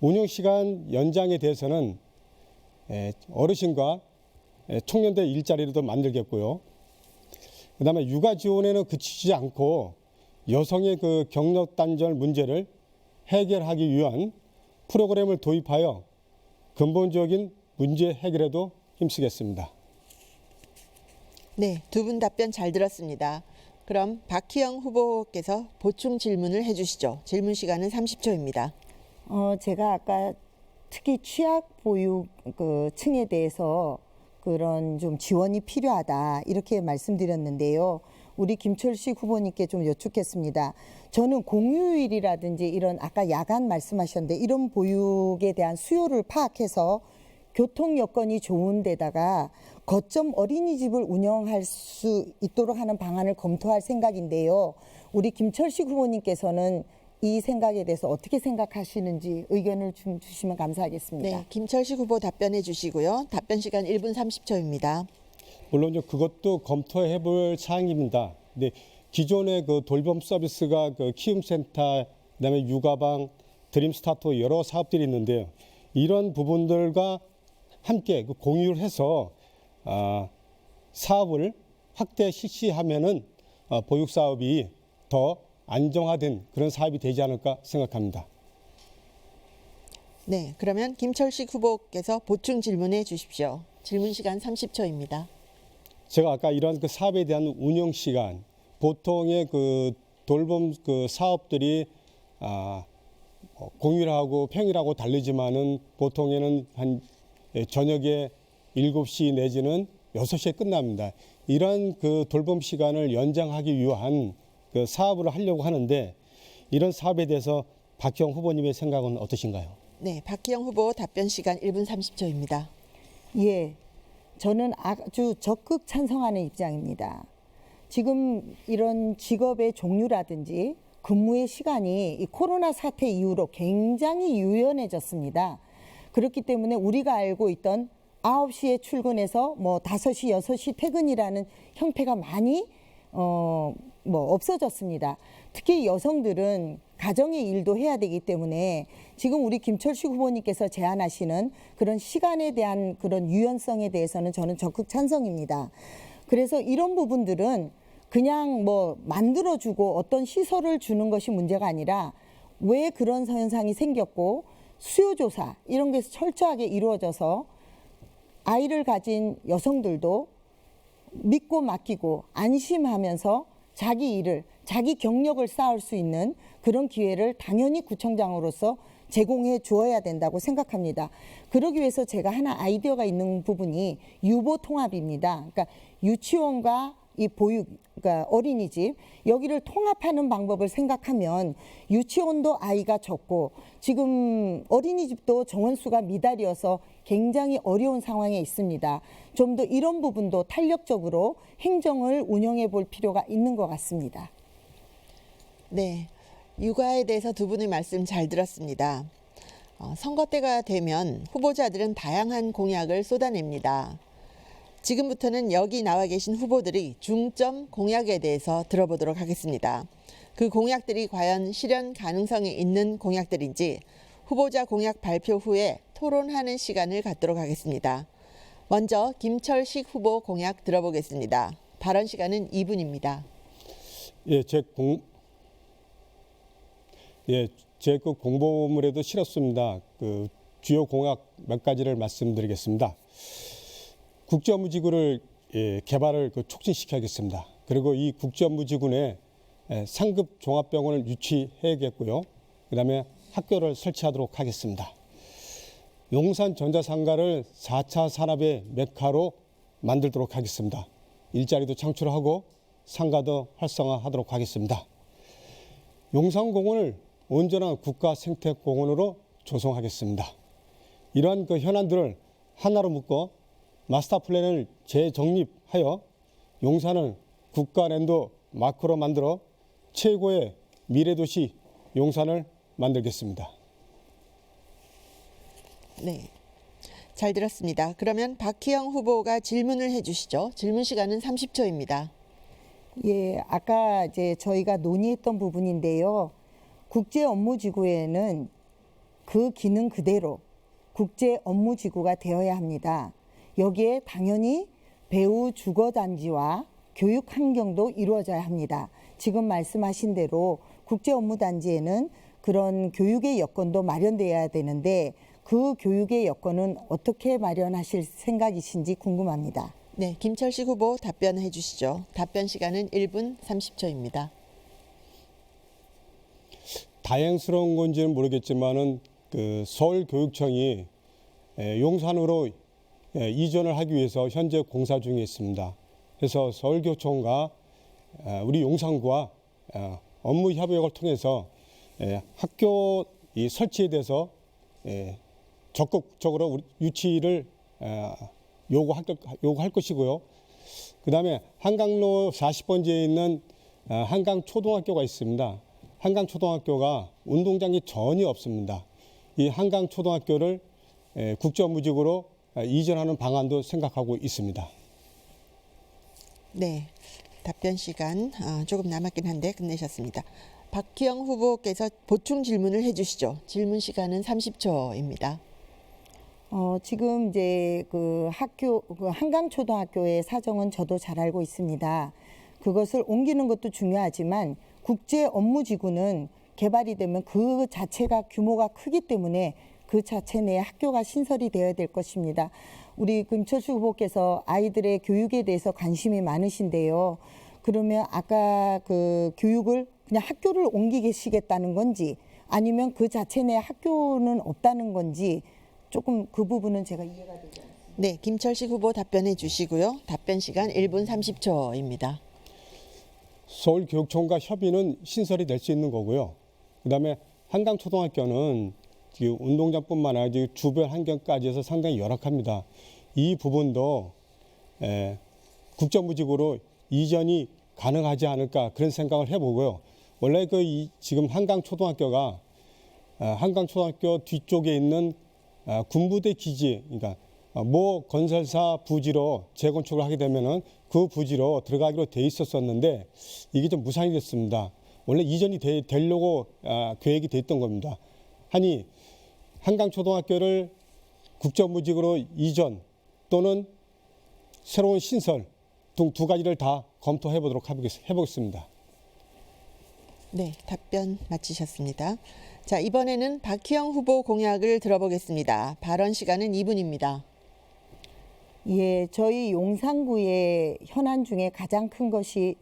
운영 시간 연장에 대해서는 어르신과 청년들 일자리도 만들겠고요. 그다음에 육아 지원에는 그치지 않고 여성의 그 경력 단절 문제를 해결하기 위한 프로그램을 도입하여 근본적인 문제 해결에도 힘쓰겠습니다. 네, 두 분 답변 잘 들었습니다. 그럼 박희영 후보께서 보충 질문을 해주시죠. 질문 시간은 30초입니다. 제가 아까 특히 취약 보육 층에 대해서 그런 좀 지원이 필요하다 이렇게 말씀드렸는데요. 우리 김철식 후보님께 좀 여쭙겠습니다. 저는 공휴일이라든지 이런 아까 야간 말씀하셨는데 이런 보육에 대한 수요를 파악해서 교통 여건이 좋은 데다가 거점 어린이집을 운영할 수 있도록 하는 방안을 검토할 생각인데요. 우리 김철식 후보님께서는 이 생각에 대해서 어떻게 생각하시는지 의견을 좀 주시면 감사하겠습니다. 네, 김철식 후보 답변해 주시고요. 답변 시간 1분 30초입니다. 물론 그것도 검토해 볼 사항입니다. 근데 기존의 그 돌봄 서비스가 그 키움센터, 그다음에 육아방, 드림스타트 여러 사업들이 있는데요. 이런 부분들과 함께 공유를 해서 사업을 확대 실시하면은 보육 사업이 더 안정화된 그런 사업이 되지 않을까 생각합니다. 네, 그러면 김철식 후보께서 보충 질문해 주십시오. 질문 시간 30초입니다. 제가 아까 이런 그 사업에 대한 운영 시간, 보통의 그 돌봄 그 사업들이 공휴일하고 평일하고 다르지만은 보통에는 한 저녁에 7시 내지는 6시에 끝납니다. 이런 그 돌봄 시간을 연장하기 위한 그 사업을 하려고 하는데 이런 사업에 대해서 박희영 후보님의 생각은 어떠신가요? 네, 박희영 후보 답변 시간 1분 30초입니다. 예, 저는 아주 적극 찬성하는 입장입니다. 지금 이런 직업의 종류라든지 근무의 시간이 이 코로나 사태 이후로 굉장히 유연해졌습니다. 그렇기 때문에 우리가 알고 있던 9시에 출근해서 뭐 5시, 6시 퇴근이라는 형태가 많이 없어졌습니다. 특히 여성들은 가정의 일도 해야 되기 때문에 지금 우리 김철식 후보님께서 제안하시는 그런 시간에 대한 그런 유연성에 대해서는 저는 적극 찬성입니다. 그래서 이런 부분들은 그냥 만들어주고 어떤 시설을 주는 것이 문제가 아니라 왜 그런 현상이 생겼고 수요조사 이런 게 철저하게 이루어져서 아이를 가진 여성들도 믿고 맡기고 안심하면서 자기 일을, 자기 경력을 쌓을 수 있는 그런 기회를 당연히 구청장으로서 제공해 주어야 된다고 생각합니다. 그러기 위해서 제가 하나 아이디어가 있는 부분이 유보통합입니다. 그러니까 유치원과 이 보육, 그러니까 어린이집 여기를 통합하는 방법을 생각하면 유치원도 아이가 적고 지금 어린이집도 정원수가 미달이어서 굉장히 어려운 상황에 있습니다. 좀 더 이런 부분도 탄력적으로 행정을 운영해 볼 필요가 있는 것 같습니다. 네, 육아에 대해서 두 분의 말씀 잘 들었습니다. 선거 때가 되면 후보자들은 다양한 공약을 쏟아냅니다. 지금부터는 여기 나와 계신 후보들이 중점 공약에 대해서 들어보도록 하겠습니다. 그 공약들이 과연 실현 가능성이 있는 공약들인지 후보자 공약 발표 후에 토론하는 시간을 갖도록 하겠습니다. 먼저 김철식 후보 공약 들어보겠습니다. 발언 시간은 2분입니다. 제 공보물에도 실었습니다. 그 주요 공약 몇 가지를 말씀드리겠습니다. 국제업무지구를 개발을 촉진시켜야겠습니다. 그리고 이 국제업무지구 내 상급 종합병원을 유치해야겠고요. 그다음에 학교를 설치하도록 하겠습니다. 용산 전자상가를 4차 산업의 메카로 만들도록 하겠습니다. 일자리도 창출하고 상가도 활성화하도록 하겠습니다. 용산공원을 온전한 국가 생태공원으로 조성하겠습니다. 이러한 그 현안들을 하나로 묶어 마스터 플랜을 재정립하여 용산을 국가랜드 마크로 만들어 최고의 미래도시 용산을 만들겠습니다. 네. 잘 들었습니다. 그러면 박희영 후보가 질문을 해주시죠. 질문 시간은 30초입니다. 예, 아까 이제 저희가 논의했던 부분인데요. 국제업무지구에는 그 기능 그대로 국제업무지구가 되어야 합니다. 여기에 당연히 배후 주거단지와 교육 환경도 이루어져야 합니다. 지금 말씀하신 대로 국제업무단지에는 그런 교육의 여건도 마련돼야 되는데 그 교육의 여건은 어떻게 마련하실 생각이신지 궁금합니다. 네, 김철식 후보 답변해 주시죠. 답변 시간은 1분 30초입니다. 다행스러운 건지는 모르겠지만은 그 서울교육청이 용산으로 이전을 하기 위해서 현재 공사 중에 있습니다. 그래서 서울교육청과 우리 용산구와 업무 협약을 통해서 학교 이 설치에 대해서 적극적으로 우리 유치를 요구할 것이고요. 그다음에 한강로 40번지에 있는 한강초등학교가 있습니다. 한강초등학교가 운동장이 전혀 없습니다. 이 한강초등학교를 국제업무지구로 이전하는 방안도 생각하고 있습니다. 네, 답변 시간 조금 남았긴 한데 끝내셨습니다. 박희영 후보께서 보충 질문을 해주시죠. 질문 시간은 30초입니다. 지금 이제 그 한강초등학교의 사정은 저도 잘 알고 있습니다. 그것을 옮기는 것도 중요하지만 국제업무지구는 개발이 되면 그 자체가 규모가 크기 때문에 그 자체 내에 학교가 신설이 되어야 될 것입니다. 우리 김철수 후보께서 아이들의 교육에 대해서 관심이 많으신데요. 그러면 아까 그 교육을 그냥 학교를 옮기시겠다는 건지 아니면 그 자체 내에 학교는 없다는 건지 조금 그 부분은 제가 이해가 되지 않습니다. 네, 김철식 후보 답변해 주시고요. 답변 시간 1분 30초입니다. 서울교육청과 협의는 신설이 될 수 있는 거고요. 그다음에 한강초등학교는 운동장뿐만 아니라 주변 환경까지 해서 상당히 열악합니다. 이 부분도 국제업무지구로 이전이 가능하지 않을까 그런 생각을 해보고요. 원래 지금 한강초등학교가 한강초등학교 뒤쪽에 있는 군부대 기지, 그러니까 모 건설사 부지로 재건축을 하게 되면은 그 부지로 들어가기로 돼 있었었는데 이게 좀 무산이 됐습니다. 원래 이전이 되려고 계획이 돼 있던 겁니다. 하니 한강초등학교를 국제업무지구로 이전 또는 새로운 신설 등 두 가지를 다 검토해 보도록 해보겠습니다. 네, 답변 마치셨습니다. 자, 이번에는 박희영 후보 공약을 들어보겠습니다. 발언 시간은 2분입니다. 예, 저희 용산구의 현안 중에 가장 큰 것이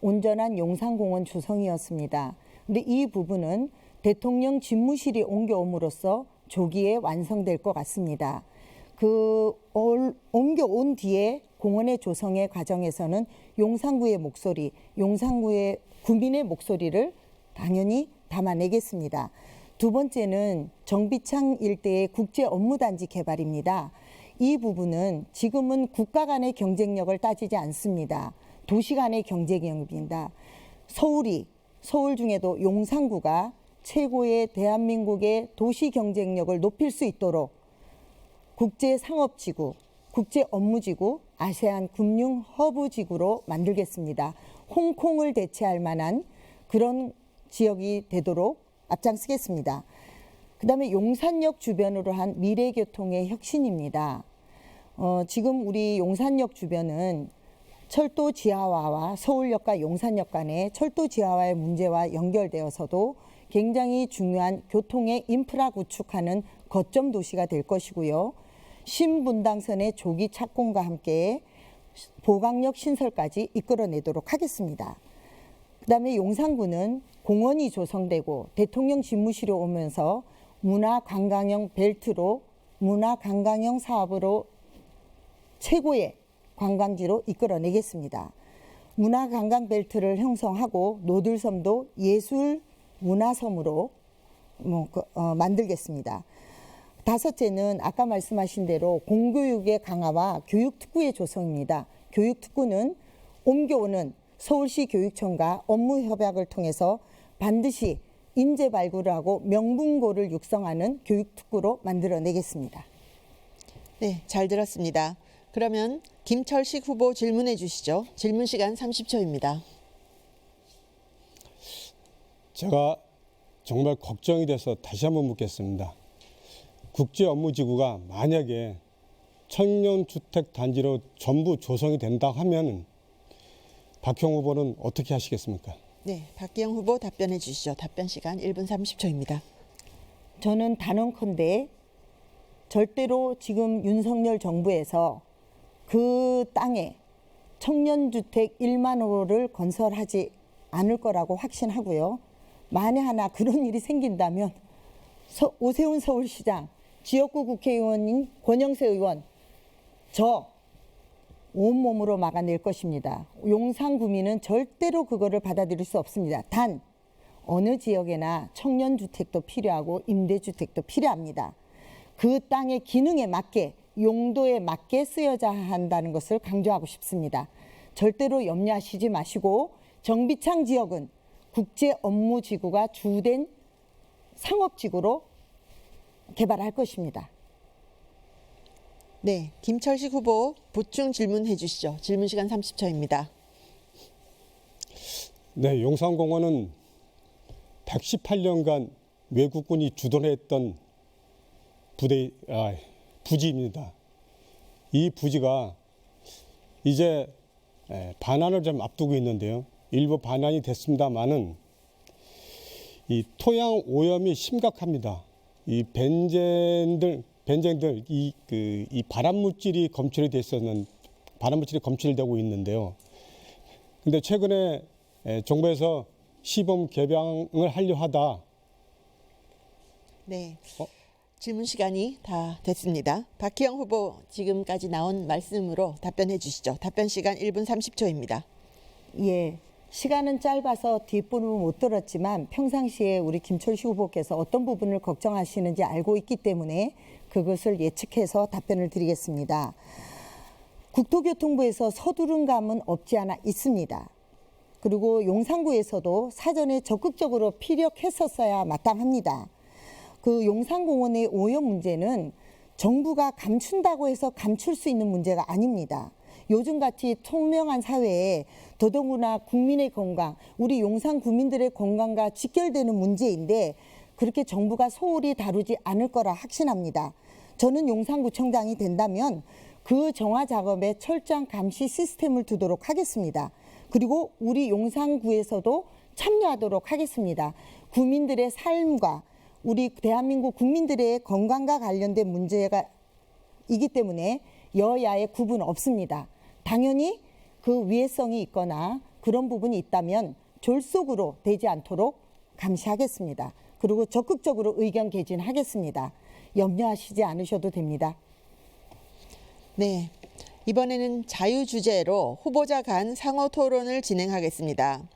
온전한 용산공원 조성이었습니다. 근데 이 부분은 대통령 집무실이 옮겨옴으로써 조기에 완성될 것 같습니다. 옮겨온 뒤에 공원의 조성의 과정에서는 용산구의 목소리, 용산구의 구민의 목소리를 당연히 담아내겠습니다. 두 번째는 정비창 일대의 국제업무단지 개발입니다. 이 부분은 지금은 국가 간의 경쟁력을 따지지 않습니다. 도시 간의 경쟁력입니다. 서울 중에도 용산구가 최고의 대한민국의 도시 경쟁력을 높일 수 있도록 국제상업지구, 국제업무지구, 아세안 금융허브지구로 만들겠습니다. 홍콩을 대체할 만한 그런 지역이 되도록 앞장서겠습니다. 그다음에 용산역 주변으로 한 미래교통의 혁신입니다. 지금 우리 용산역 주변은 철도 지하화와 서울역과 용산역 간의 철도 지하화의 문제와 연결되어서도 굉장히 중요한 교통의 인프라 구축하는 거점 도시가 될 것이고요. 신분당선의 조기 착공과 함께 보강역 신설까지 이끌어내도록 하겠습니다. 그다음에 용산구는 공원이 조성되고 대통령 집무실이 오면서 문화관광형 벨트로 문화관광형 사업으로 최고의 관광지로 이끌어내겠습니다. 문화관광 벨트를 형성하고 노들섬도 예술 문화섬으로 만들겠습니다. 다섯째는 아까 말씀하신 대로 공교육의 강화와 교육특구의 조성입니다. 교육특구는 옮겨오는 서울시 교육청과 업무 협약을 통해서 반드시 인재 발굴하고 명문고를 육성하는 교육특구로 만들어내겠습니다. 네, 잘 들었습니다. 그러면 김철식 후보 질문해 주시죠. 질문 시간 30초입니다. 제가 정말 걱정이 돼서 다시 한번 묻겠습니다. 국제업무지구가 만약에 청년주택 단지로 전부 조성이 된다 하면 박형 후보는 어떻게 하시겠습니까? 네, 박기영 후보 답변해 주시죠. 답변 시간 1분 30초입니다. 저는 단언컨대 절대로 지금 윤석열 정부에서 그 땅에 청년주택 1만 호를 건설하지 않을 거라고 확신하고요. 만에 하나 그런 일이 생긴다면 오세훈 서울시장, 지역구 국회의원인 권영세 의원, 저 온몸으로 막아낼 것입니다. 용산구민은 절대로 그거를 받아들일 수 없습니다. 단 어느 지역에나 청년주택도 필요하고 임대주택도 필요합니다. 그 땅의 기능에 맞게 용도에 맞게 쓰여야 한다는 것을 강조하고 싶습니다. 절대로 염려하시지 마시고 정비창 지역은 국제업무지구가 주된 상업지구로 개발할 것입니다. 네, 김철식 후보 보충 질문해 주시죠. 질문 시간 30초입니다. 네, 용산공원은 118년간 외국군이 주둔했던 부지입니다. 이 부지가 이제 반환을 좀 앞두고 있는데요. 일부 반환이 됐습니다만은 이 토양 오염이 심각합니다. 이 벤젠들 이 발암물질이 검출이 검출되고 있는데요. 근데 최근에 정부에서 시범 개방을 하려 하다. 네. 질문 시간이 다 됐습니다. 박희영 후보 지금까지 나온 말씀으로 답변해 주시죠. 답변 시간 1분 30초입니다. 예, 시간은 짧아서 뒷부분은 못 들었지만 평상시에 우리 김철식 후보께서 어떤 부분을 걱정하시는지 알고 있기 때문에 그것을 예측해서 답변을 드리겠습니다. 국토교통부에서 서두른 감은 없지 않아 있습니다. 그리고 용산구에서도 사전에 적극적으로 피력했었어야 마땅합니다. 그 용산공원의 오염 문제는 정부가 감춘다고 해서 감출 수 있는 문제가 아닙니다. 요즘같이 투명한 사회에 더더구나 국민의 건강, 우리 용산 구민들의 건강과 직결되는 문제인데 그렇게 정부가 소홀히 다루지 않을 거라 확신합니다. 저는 용산구청장이 된다면 그 정화 작업에 철저한 감시 시스템을 두도록 하겠습니다. 그리고 우리 용산구에서도 참여하도록 하겠습니다. 구민들의 삶과 우리 대한민국 국민들의 건강과 관련된 문제가 이기 때문에 여야의 구분 없습니다. 당연히 그 위해성이 있거나 그런 부분이 있다면 졸속으로 되지 않도록 감시하겠습니다. 그리고 적극적으로 의견 개진하겠습니다. 염려하시지 않으셔도 됩니다. 네, 이번에는 자유 주제로 후보자 간 상호 토론을 진행하겠습니다.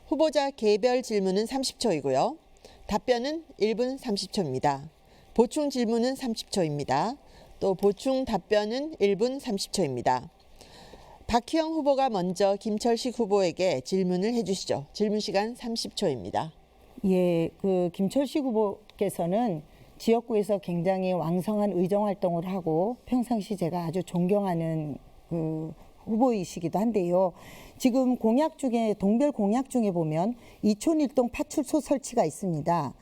후보자 개별 질문은 30초이고요. 답변은 1분 30초입니다. 보충 질문은 30초입니다. 또 보충 답변은 1분 30초입니다. 박희영 후보가 먼저 김철식 후보에게 질문을 해주시죠. 질문 시간 30초입니다. 예, 그 김철식 후보께서는 지역구에서 굉장히 왕성한 의정 활동을 하고 평상시 제가 아주 존경하는 그 후보이시기도 한데요. 지금 공약 중에 동별 공약 중에 보면 이촌일동 파출소 설치가 있습니다.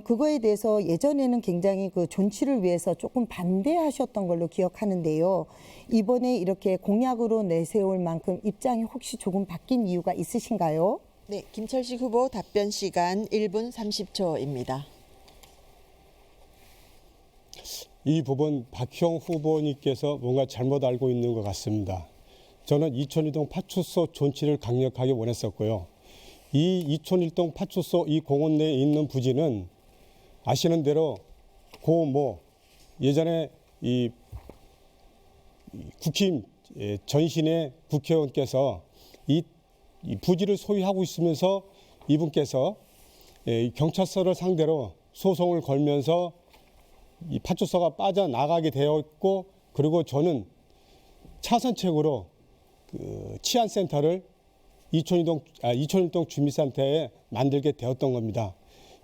그거에 대해서 예전에는 굉장히 그 존치를 위해서 조금 반대하셨던 걸로 기억하는데요. 이번에 이렇게 공약으로 내세울 만큼 입장이 혹시 조금 바뀐 이유가 있으신가요? 네, 김철식 후보 답변 시간 1분 30초입니다. 이 부분 박형 후보님께서 뭔가 잘못 알고 있는 것 같습니다. 저는 이촌일동 파출소 존치를 강력하게 원했었고요. 이 이촌일동 파출소 이 공원 내에 있는 부지는 아시는 대로 고모 예전에 이 국힘 전신의 국회의원께서 이 부지를 소유하고 있으면서 이분께서 경찰서를 상대로 소송을 걸면서 이 파출소가 빠져나가게 되었고, 그리고 저는 차선책으로 그 치안센터를 이촌일동 주민센터에 만들게 되었던 겁니다.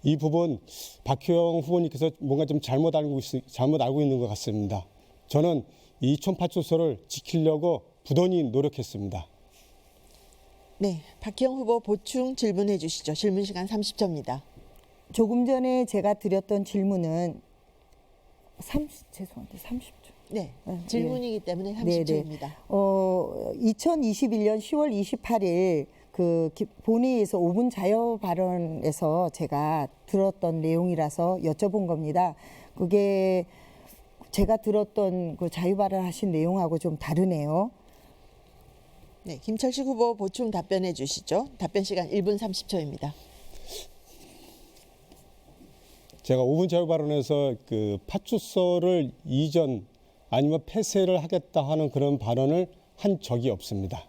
이 부분 박희영 후보님께서 뭔가 좀 잘못 알고 있는 것 같습니다. 저는 이촌 파출소를 지키려고 부단히 노력했습니다. 네, 박희영 후보 보충 질문해 주시죠. 질문 시간 30초입니다. 조금 전에 제가 드렸던 질문은 30초. 네, 예. 질문이기 때문에 네네. 30초입니다. 2021년 10월 28일 본회의에서 5분 자유 발언에서 제가 들었던 내용이라서 여쭤본 겁니다. 그게 제가 들었던 그 자유 발언하신 내용하고 좀 다르네요. 네, 김철식 후보 보충 답변해 주시죠. 답변 시간 1분 30초입니다. 제가 5분 자유 발언에서 그 파출소를 이전 아니면 폐쇄를 하겠다 하는 그런 발언을 한 적이 없습니다.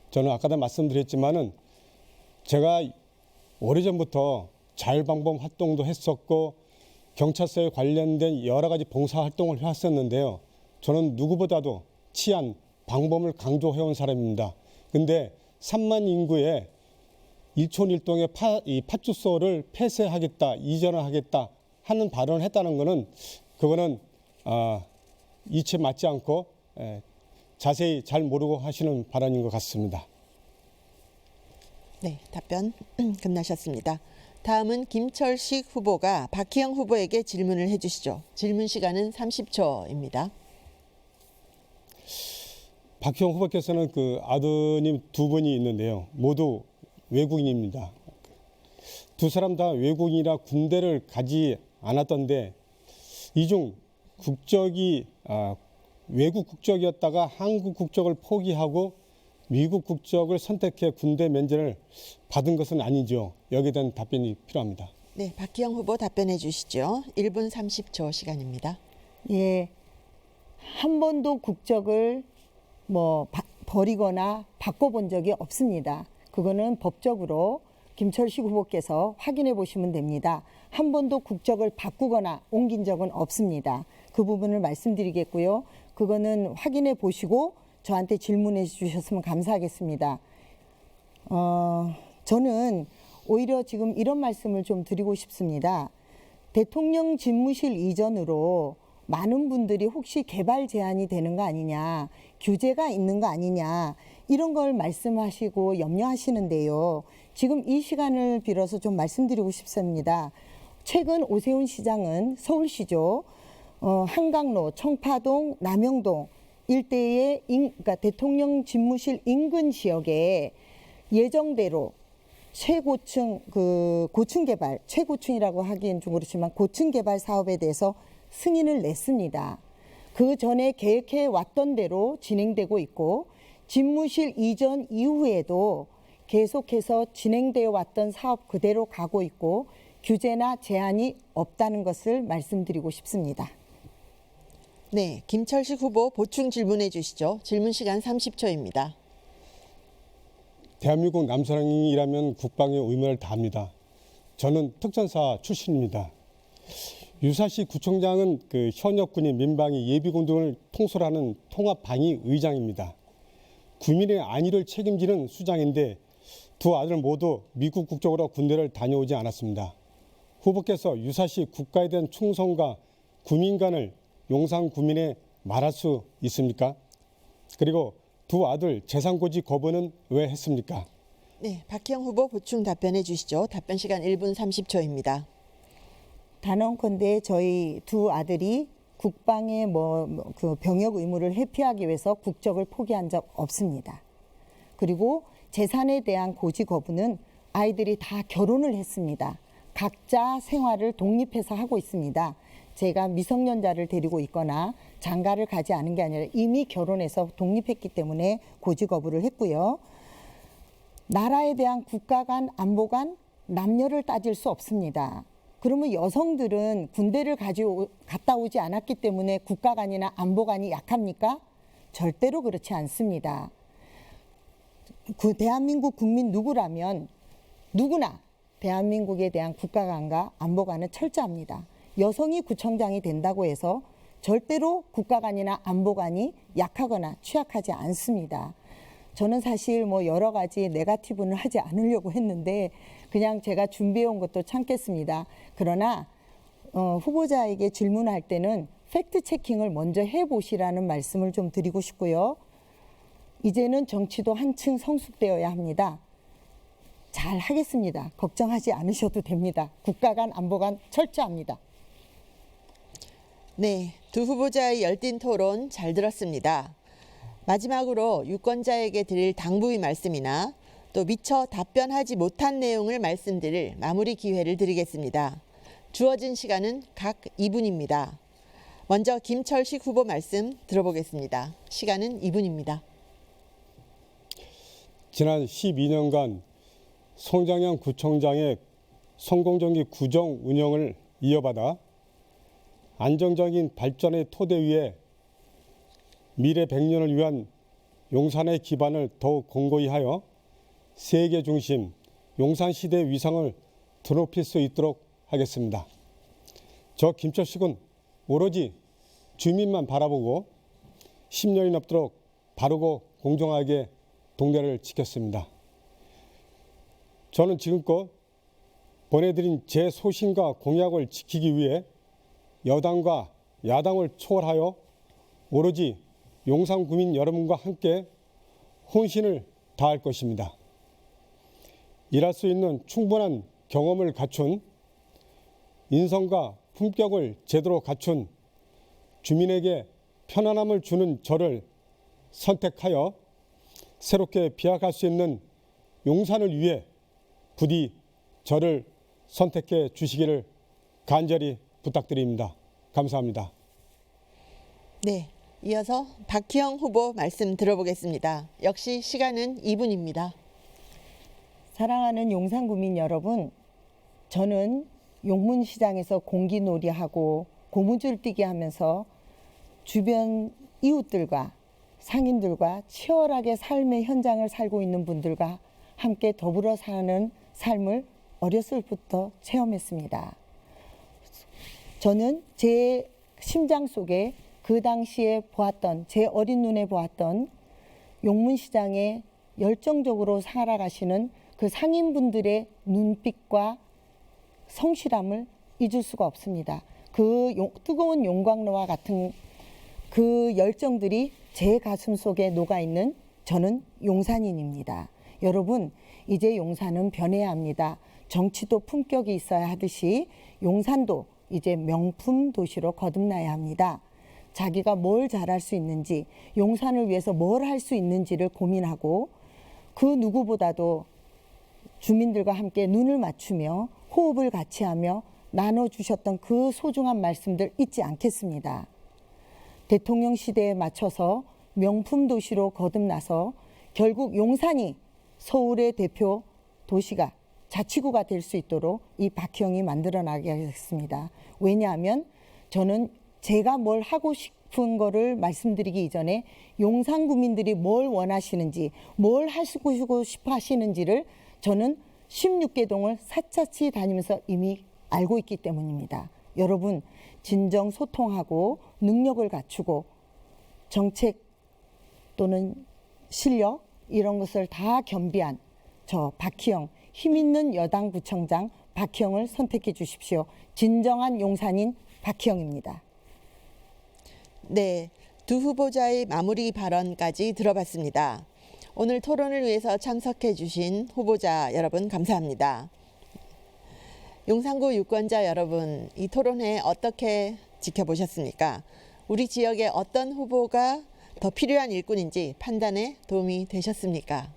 저는 아까도 말씀드렸지만은 제가 오래전부터 자율방범 활동도 했었고 경찰서에 관련된 여러 가지 봉사 활동을 해왔었는데요. 저는 누구보다도 치안, 방범을 강조해온 사람입니다. 근데 3만 인구의 일촌 일동의 파출소를 폐쇄하겠다, 이전을 하겠다 하는 발언을 했다는 것은 그거는 이치에 맞지 않고 자세히 잘 모르고 하시는 발언인 것 같습니다. 네, 답변 끝나셨습니다. 다음은 김철식 후보가 박희영 후보에게 질문을 해주시죠. 질문 시간은 30초입니다. 박희영 후보께서는 그 아드님 두 분이 있는데요. 모두 외국인입니다. 두 사람 다 외국인이라 군대를 가지 않았던데 이 중 국적이 외국 국적이었다가 한국 국적을 포기하고 미국 국적을 선택해 군대 면제를 받은 것은 아니죠. 여기에 대한 답변이 필요합니다. 네, 박희영 후보 답변해 주시죠. 1분 30초 시간입니다. 예, 한 번도 국적을 버리거나 바꿔본 적이 없습니다. 그거는 법적으로 김철식 후보께서 확인해 보시면 됩니다. 한 번도 국적을 바꾸거나 옮긴 적은 없습니다. 그 부분을 말씀드리겠고요. 그거는 확인해 보시고 저한테 질문해 주셨으면 감사하겠습니다. 저는 오히려 지금 이런 말씀을 좀 드리고 싶습니다. 대통령 집무실 이전으로 많은 분들이 혹시 개발 제한이 되는 거 아니냐, 규제가 있는 거 아니냐, 이런 걸 말씀하시고 염려하시는데요. 지금 이 시간을 빌어서 좀 말씀드리고 싶습니다. 최근 오세훈 시장은 서울시죠. 한강로, 청파동, 남영동 일대의 그러니까 대통령 집무실 인근 지역에 예정대로 최고층 고층 개발, 최고층이라고 하기엔 좀 그렇지만 고층 개발 사업에 대해서 승인을 냈습니다. 그 전에 계획해 왔던 대로 진행되고 있고 집무실 이전 이후에도 계속해서 진행되어 왔던 사업 그대로 가고 있고 규제나 제한이 없다는 것을 말씀드리고 싶습니다. 네, 김철식 후보 보충 질문해 주시죠. 질문 시간 30초입니다. 대한민국 남사랑이라면 국방의 의무를 다합니다. 저는 특전사 출신입니다. 유사시 구청장은 그 현역 군인 민방위 예비군 등을 통솔하는 통합방위 의장입니다. 국민의 안위를 책임지는 수장인데 두 아들 모두 미국 국적으로 군대를 다녀오지 않았습니다. 후보께서 유사시 국가에 대한 충성과 국민관을 용산 구민에 말할 수 있습니까? 그리고 두 아들 재산고지 거부는 왜 했습니까? 네, 박희영 후보 보충 답변해 주시죠. 답변 시간 1분 30초입니다. 단언컨대 저희 두 아들이 국방의 그 병역 의무를 회피하기 위해서 국적을 포기한 적 없습니다. 그리고 재산에 대한 고지 거부는 아이들이 다 결혼을 했습니다. 각자 생활을 독립해서 하고 있습니다. 제가 미성년자를 데리고 있거나 장가를 가지 않은 게 아니라 이미 결혼해서 독립했기 때문에 고지 거부를 했고요. 나라에 대한 국가 간 안보 간 남녀를 따질 수 없습니다. 그러면 여성들은 군대를 갔다 오지 않았기 때문에 국가 간이나 안보 간이 약합니까? 절대로 그렇지 않습니다. 대한민국 국민 누구라면 누구나 대한민국에 대한 국가 간과 안보 간은 철저합니다. 여성이 구청장이 된다고 해서 절대로 국가 간이나 안보 간이 약하거나 취약하지 않습니다. 저는 사실 뭐 여러 가지 네거티브는 하지 않으려고 했는데 그냥 제가 준비해 온 것도 참겠습니다. 그러나 후보자에게 질문할 때는 팩트 체킹을 먼저 해보시라는 말씀을 좀 드리고 싶고요. 이제는 정치도 한층 성숙되어야 합니다. 잘 하겠습니다. 걱정하지 않으셔도 됩니다. 국가 간 안보 간 철저합니다. 네, 두 후보자의 열띤 토론 잘 들었습니다. 마지막으로 유권자에게 드릴 당부의 말씀이나 또 미처 답변하지 못한 내용을 말씀드릴 마무리 기회를 드리겠습니다. 주어진 시간은 각 2분입니다. 먼저 김철식 후보 말씀 들어보겠습니다. 시간은 2분입니다. 지난 12년간 송장현 구청장의 성공정기 구정 운영을 이어받아 안정적인 발전의 토대 위에 미래 100년을 위한 용산의 기반을 더욱 공고히 하여 세계 중심 용산시대의 위상을 드높일 수 있도록 하겠습니다. 저 김철식은 오로지 주민만 바라보고 10년이 넘도록 바르고 공정하게 동네를 지켰습니다. 저는 지금껏 보내드린 제 소신과 공약을 지키기 위해 여당과 야당을 초월하여 오로지 용산 구민 여러분과 함께 혼신을 다할 것입니다. 일할 수 있는 충분한 경험을 갖춘 인성과 품격을 제대로 갖춘 주민에게 편안함을 주는 저를 선택하여 새롭게 비약할 수 있는 용산을 위해 부디 저를 선택해 주시기를 간절히 부탁드립니다. 감사합니다. 네, 이어서 박희영 후보 말씀 들어보겠습니다. 역시 시간은 2분입니다. 사랑하는 용산구민 여러분, 저는 용문시장에서 공기놀이하고 고무줄 뛰기 하면서 주변 이웃들과 상인들과 치열하게 삶의 현장을 살고 있는 분들과 함께 더불어 사는 삶을 어렸을 때부터 체험했습니다. 저는 제 심장 속에 그 당시에 보았던, 제 어린 눈에 보았던 용문시장에 열정적으로 살아가시는 그 상인분들의 눈빛과 성실함을 잊을 수가 없습니다. 그 뜨거운 용광로와 같은 그 열정들이 제 가슴 속에 녹아있는 저는 용산인입니다. 여러분, 이제 용산은 변해야 합니다. 정치도 품격이 있어야 하듯이 용산도 이제 명품 도시로 거듭나야 합니다. 자기가 뭘 잘할 수 있는지, 용산을 위해서 뭘 할 수 있는지를 고민하고 그 누구보다도 주민들과 함께 눈을 맞추며 호흡을 같이 하며 나눠주셨던 그 소중한 말씀들 잊지 않겠습니다. 대통령 시대에 맞춰서 명품 도시로 거듭나서 결국 용산이 서울의 대표 도시가 자치구가 될 수 있도록 이 박희영이 만들어 나가겠습니다. 왜냐하면 저는 제가 뭘 하고 싶은 거를 말씀드리기 이전에 용산 구민들이 뭘 원하시는지, 뭘 하시고 싶어 하시는지를 저는 16개 동을 샅샅이 다니면서 이미 알고 있기 때문입니다. 여러분, 진정 소통하고 능력을 갖추고 정책 또는 실력 이런 것을 다 겸비한 저 박희영, 힘있는 여당구청장 박희영을 선택해 주십시오. 진정한 용산인 박희영입니다. 네, 두 후보자의 마무리 발언까지 들어봤습니다. 오늘 토론을 위해서 참석해 주신 후보자 여러분 감사합니다. 용산구 유권자 여러분, 이 토론회 어떻게 지켜보셨습니까? 우리 지역에 어떤 후보가 더 필요한 일꾼인지 판단에 도움이 되셨습니까?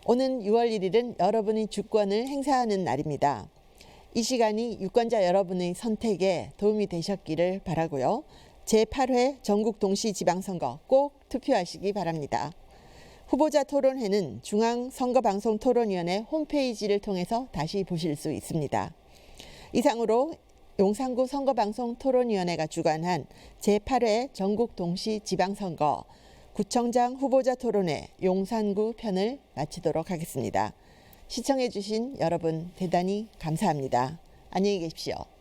오는 6월 1일은 여러분의 주권을 행사하는 날입니다. 이 시간이 유권자 여러분의 선택에 도움이 되셨기를 바라고요. 제8회 전국 동시지방선거 꼭 투표하시기 바랍니다. 후보자 토론회는 중앙선거방송토론위원회 홈페이지를 통해서 다시 보실 수 있습니다. 이상으로 용산구 선거방송토론위원회가 주관한 제8회 전국 동시지방선거 구청장 후보자 토론회 용산구 편을 마치도록 하겠습니다. 시청해 주신 여러분 대단히 감사합니다. 안녕히 계십시오.